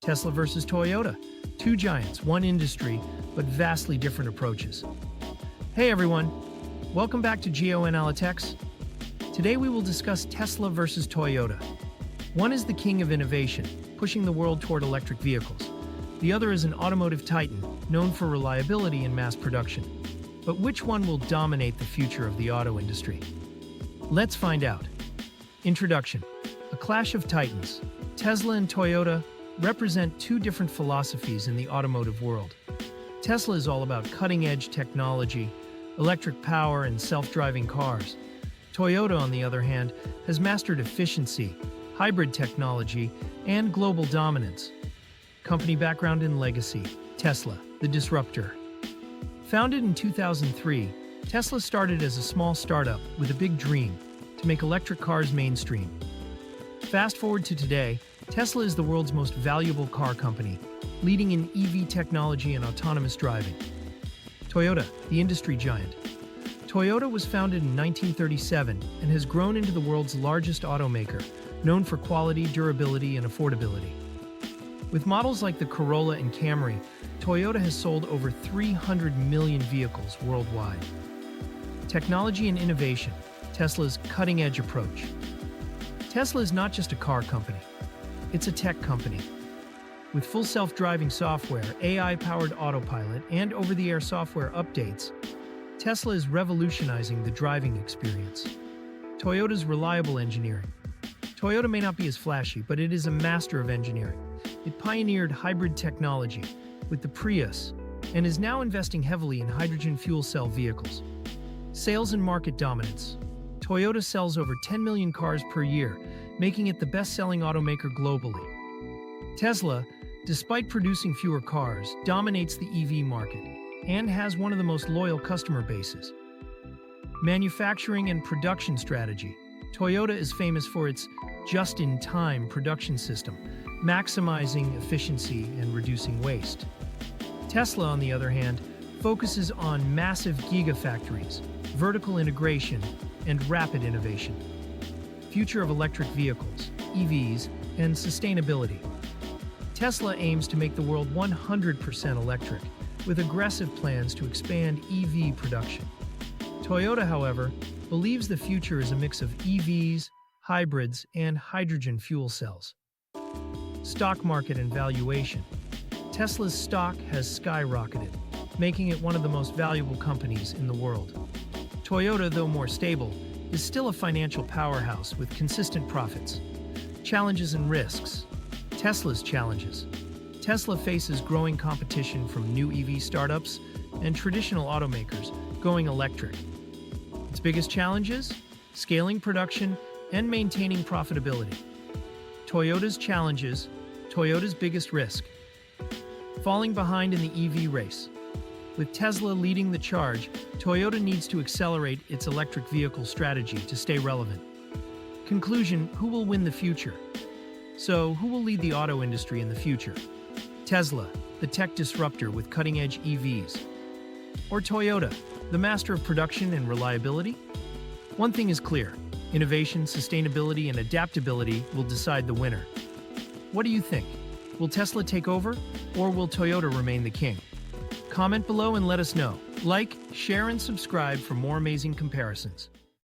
Tesla versus Toyota. Two giants, one industry, but vastly different approaches. Hey everyone, welcome back to Analytix. Today we will discuss Tesla versus Toyota. One is the king of innovation, pushing the world toward electric vehicles. The other is an automotive titan, known for reliability and mass production. But which one will dominate the future of the auto industry? Let's find out. Introduction. A clash of titans. Tesla and Toyota represent two different philosophies in the automotive world. Tesla is all about cutting-edge technology, electric power, and self-driving cars. Toyota, on the other hand, has mastered efficiency, hybrid technology, and global dominance. Company background and legacy. Tesla, the disruptor. Founded in 2003, Tesla started as a small startup with a big dream to make electric cars mainstream. Fast forward to today, Tesla is the world's most valuable car company, leading in EV technology and autonomous driving. Toyota, the industry giant. Toyota was founded in 1937 and has grown into the world's largest automaker, known for quality, durability, and affordability. With models like the Corolla and Camry, Toyota has sold over 300 million vehicles worldwide. Technology and innovation. Tesla's cutting-edge approach. Tesla is not just a car company. It's a tech company. With full self-driving software, AI-powered autopilot, and over-the-air software updates, Tesla is revolutionizing the driving experience. Toyota's reliable engineering. Toyota may not be as flashy, but it is a master of engineering. It pioneered hybrid technology with the Prius and is now investing heavily in hydrogen fuel cell vehicles. Sales and market dominance. Toyota sells over 10 million cars per year, making it the best-selling automaker globally. Tesla, despite producing fewer cars, dominates the EV market and has one of the most loyal customer bases. Manufacturing and production strategy. Toyota is famous for its just-in-time production system, maximizing efficiency and reducing waste. Tesla, on the other hand, focuses on massive gigafactories, vertical integration, and rapid innovation. Future of electric vehicles, EVs, and sustainability. Tesla aims to make the world 100% electric, with aggressive plans to expand EV production. Toyota, however, believes the future is a mix of EVs, hybrids, and hydrogen fuel cells. Stock market and valuation. Tesla's stock has skyrocketed, making it one of the most valuable companies in the world. Toyota, though more stable, is still a financial powerhouse with consistent profits. Challenges and risks. Tesla's challenges. Tesla faces growing competition from new EV startups and traditional automakers going electric. Its biggest challenges? Scaling production and maintaining profitability. Toyota's challenges. Toyota's biggest risk. Falling behind in the EV race. With Tesla leading the charge, Toyota needs to accelerate its electric vehicle strategy to stay relevant. Conclusion: who will win the future? So, who will lead the auto industry in the future? Tesla, the tech disruptor with cutting-edge EVs? Or Toyota, the master of production and reliability? One thing is clear: innovation, sustainability, and adaptability will decide the winner. What do you think? Will Tesla take over, or will Toyota remain the king? Comment below and let us know. Like, share, and subscribe for more amazing comparisons.